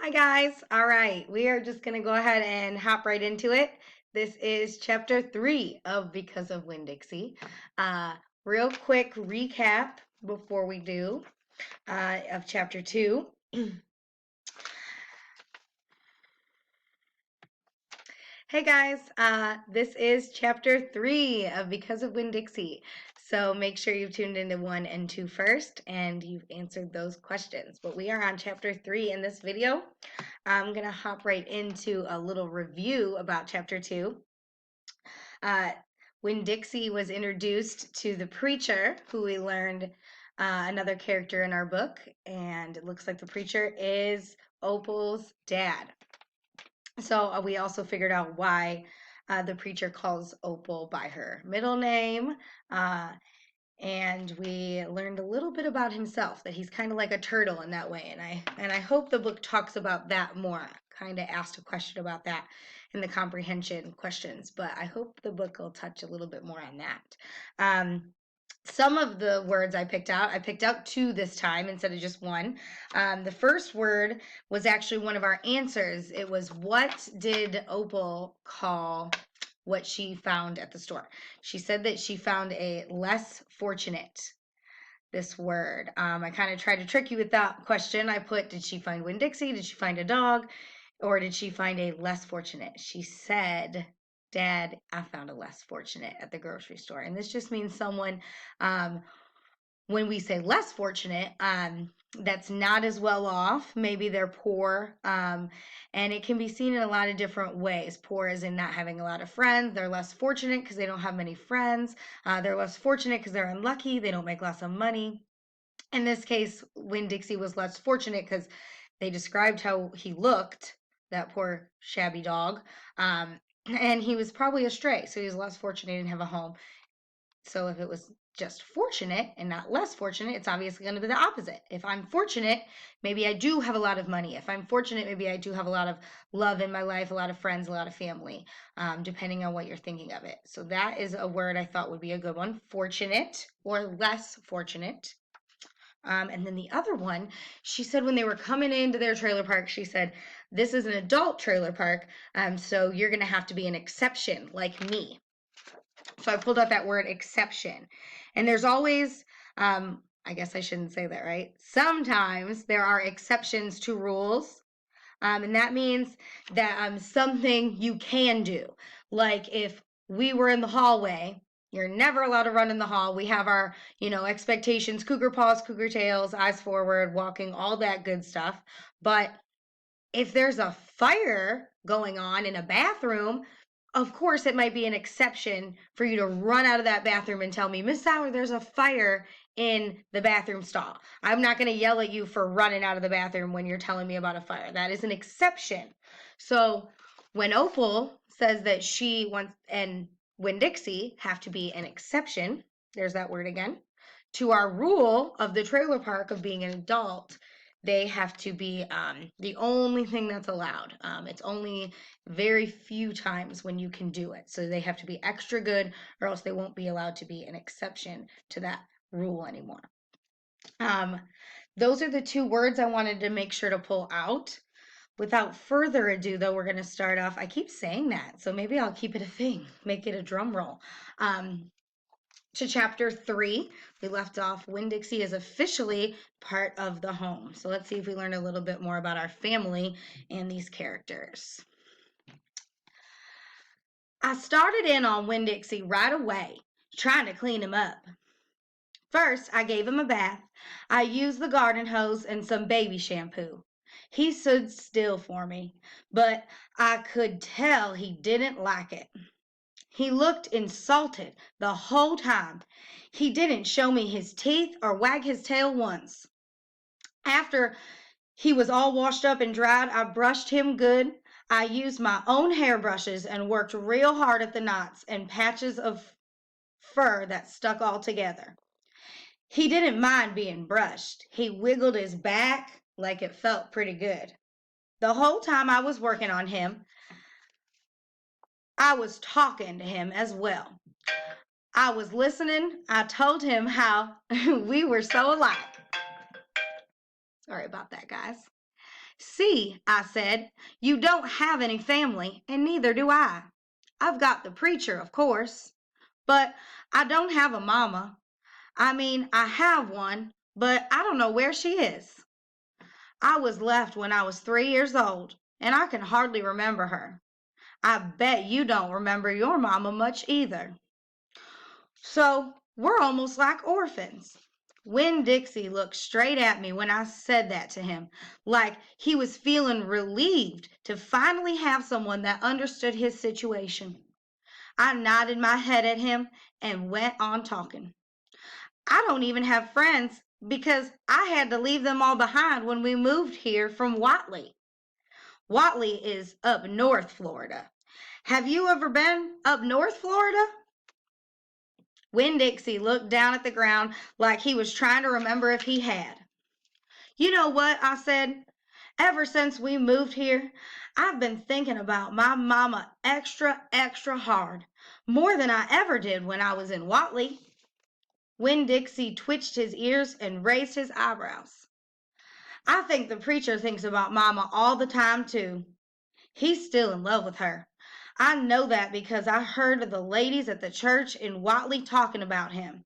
Hi guys. All right, we are just going to go ahead and hop right into it. This is chapter 3 of Because of Winn-Dixie. Real quick recap before we do of chapter 2. Hey guys, this is chapter 3 of Because of Winn-Dixie. So make sure you've tuned into 1 and 2 first and you've answered those questions. But we are on chapter 3 in this video. I'm going to hop right into a little review about chapter 2. When Dixie was introduced to the preacher, who we learned another character in our book, and it looks like the preacher is Opal's dad. So we also figured out why the preacher calls Opal by her middle name. And we learned a little bit about himself, that he's kind of like a turtle in that way. And I hope the book talks about that more. Kind of asked a question about that in the comprehension questions, but I hope the book will touch a little bit more on that. Some of the words I picked out 2 this time instead of just 1. The first word was actually one of our answers. It was, what did Opal call what she found at the store? She said that she found a less fortunate, this word. I kind of tried to trick you with that question. I put, did she find Winn-Dixie? Did she find a dog? Or did she find a less fortunate? She said, Dad, I found a less fortunate at the grocery store. And this just means someone, when we say less fortunate, that's not as well off. Maybe they're poor, and it can be seen in a lot of different ways. Poor as in not having a lot of friends. They're less fortunate because they don't have many friends. They're less fortunate because they're unlucky. They don't make lots of money. In this case, Winn-Dixie was less fortunate because they described how he looked, that poor shabby dog, and he was probably a stray, so he was less fortunate. He didn't have a home. So if it was just fortunate and not less fortunate, it's obviously going to be the opposite. If I'm fortunate, maybe I do have a lot of money. If I'm fortunate, maybe I do have a lot of love in my life, a lot of friends, a lot of family, depending on what you're thinking of it. So that is a word I thought would be a good one, fortunate or less fortunate. And then the other one, she said when they were coming into their trailer park, she said, this is an adult trailer park, so you're going to have to be an exception like me. So I pulled out that word exception. And there's always, I guess I shouldn't say that, right? Sometimes there are exceptions to rules. And that means that something you can do. Like if we were in the hallway, you're never allowed to run in the hall. We have our, expectations, cougar paws, cougar tails, eyes forward, walking, all that good stuff. But if there's a fire going on in a bathroom, of course, it might be an exception for you to run out of that bathroom and tell me, Miss Sauer, there's a fire in the bathroom stall. I'm not going to yell at you for running out of the bathroom when you're telling me about a fire. That is an exception. So when Opal says that she wants, and Winn-Dixie have to be an exception, there's that word again, to our rule of the trailer park of being an adult, they have to be the only thing that's allowed. It's only very few times when you can do it. So they have to be extra good, or else they won't be allowed to be an exception to that rule anymore. Those are the 2 words I wanted to make sure to pull out. Without further ado, though, we're going to start off. I keep saying that, so maybe I'll keep it a thing, make it a drum roll. To chapter 3, we left off, Winn-Dixie is officially part of the home. So let's see if we learn a little bit more about our family and these characters. I started in on Winn-Dixie right away, trying to clean him up. First, I gave him a bath. I used the garden hose and some baby shampoo. He stood still for me, but I could tell he didn't like it. He looked insulted the whole time. He didn't show me his teeth or wag his tail once. After he was all washed up and dried, I brushed him good. I used my own hairbrushes and worked real hard at the knots and patches of fur that stuck all together. He didn't mind being brushed. He wiggled his back like it felt pretty good. The whole time I was working on him, I was talking to him as well. I was listening. I told him how we were so alike. Sorry about that, guys. See, I said, you don't have any family, and neither do I. I've got the preacher, of course, but I don't have a mama. I mean, I have one, but I don't know where she is. I was left when I was 3 years old, and I can hardly remember her. I bet you don't remember your mama much either. So we're almost like orphans. Winn-Dixie looked straight at me when I said that to him, like he was feeling relieved to finally have someone that understood his situation. I nodded my head at him and went on talking. I don't even have friends because I had to leave them all behind when we moved here from Watley. Watley is up north Florida. Have you ever been up north Florida? Winn-Dixie looked down at the ground like he was trying to remember if he had. You know what, I said. Ever since we moved here, I've been thinking about my mama extra, extra hard, more than I ever did when I was in Watley. Winn-Dixie twitched his ears and raised his eyebrows. I think the preacher thinks about Mama all the time, too. He's still in love with her. I know that because I heard the ladies at the church in Watley talking about him.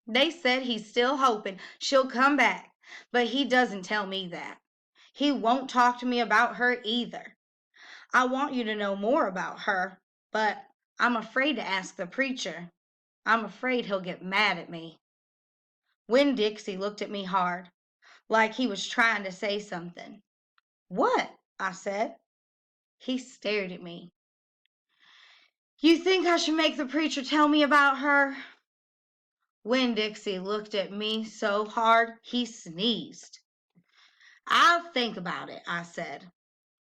They said he's still hoping she'll come back, but he doesn't tell me that. He won't talk to me about her either. I want you to know more about her, but I'm afraid to ask the preacher. I'm afraid he'll get mad at me. Winn-Dixie looked at me hard, like he was trying to say something. What? I said. He stared at me. You think I should make the preacher tell me about her? Winn-Dixie looked at me so hard he sneezed. I'll think about it, I said.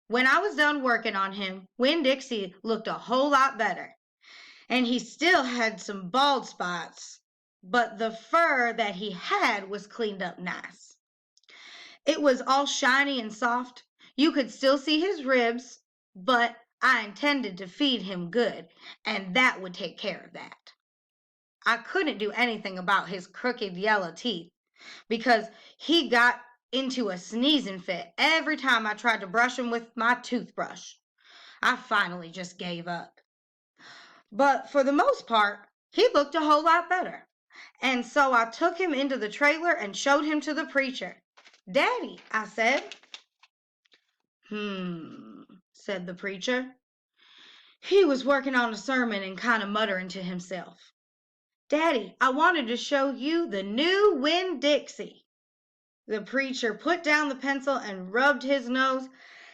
When I was done working on him, Winn-Dixie looked a whole lot better. And he still had some bald spots, but the fur that he had was cleaned up nice. It was all shiny and soft. You could still see his ribs, but I intended to feed him good, and that would take care of that. I couldn't do anything about his crooked yellow teeth because he got into a sneezing fit every time I tried to brush him with my toothbrush. I finally just gave up. But for the most part, he looked a whole lot better. And so I took him into the trailer and showed him to the preacher. Daddy, I said. Said the preacher. He was working on a sermon and kind of muttering to himself. Daddy, I wanted to show you the new Winn-Dixie. The preacher put down the pencil and rubbed his nose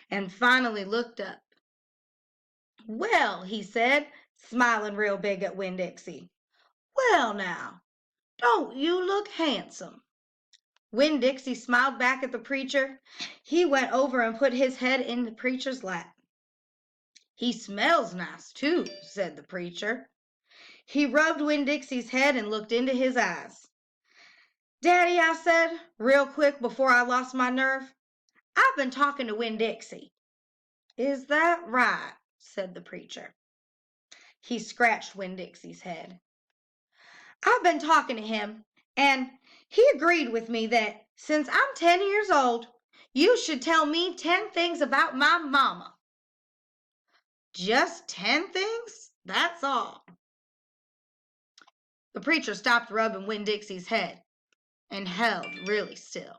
and finally looked up. Well, he said, smiling real big at Winn-Dixie. Well now, don't you look handsome? Winn-Dixie smiled back at the preacher. He went over and put his head in the preacher's lap. He smells nice, too, said the preacher. He rubbed Winn-Dixie's head and looked into his eyes. Daddy, I said, real quick before I lost my nerve, I've been talking to Winn-Dixie. Is that right? Said the preacher. He scratched Winn-Dixie's head. I've been talking to him, and he agreed with me that since I'm 10 years old, you should tell me 10 things about my mama. Just 10 things? That's all. The preacher stopped rubbing Winn-Dixie's head and held really still.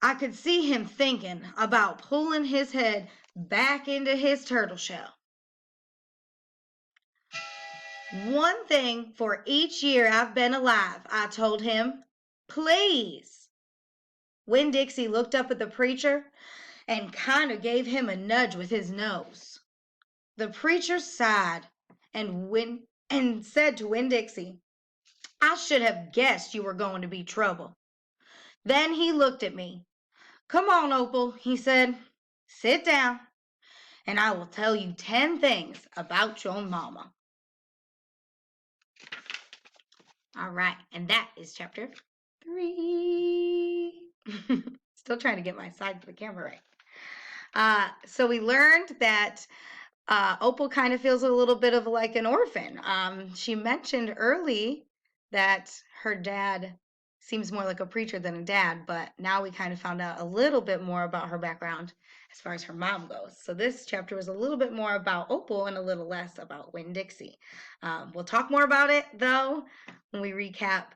I could see him thinking about pulling his head back into his turtle shell. One thing for each year I've been alive, I told him. Please. Winn-Dixie looked up at the preacher and kind of gave him a nudge with his nose. The preacher sighed and said to Winn-Dixie, I should have guessed you were going to be trouble. Then he looked at me. Come on, Opal, he said. Sit down, and I will tell you 10 things about your mama. All right, and that is chapter 3. Still trying to get my side to the camera right. So we learned that Opal kind of feels a little bit of like an orphan. She mentioned early that her dad seems more like a preacher than a dad, but now we kind of found out a little bit more about her background as far as her mom goes. So this chapter was a little bit more about Opal and a little less about Winn-Dixie. We'll talk more about it, though, when we recap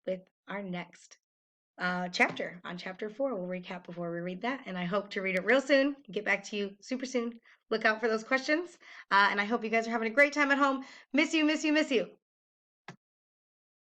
with our next chapter. On chapter 4, we'll recap before we read that, and I hope to read it real soon, get back to you super soon. Look out for those questions, and I hope you guys are having a great time at home. Miss you, miss you, miss you.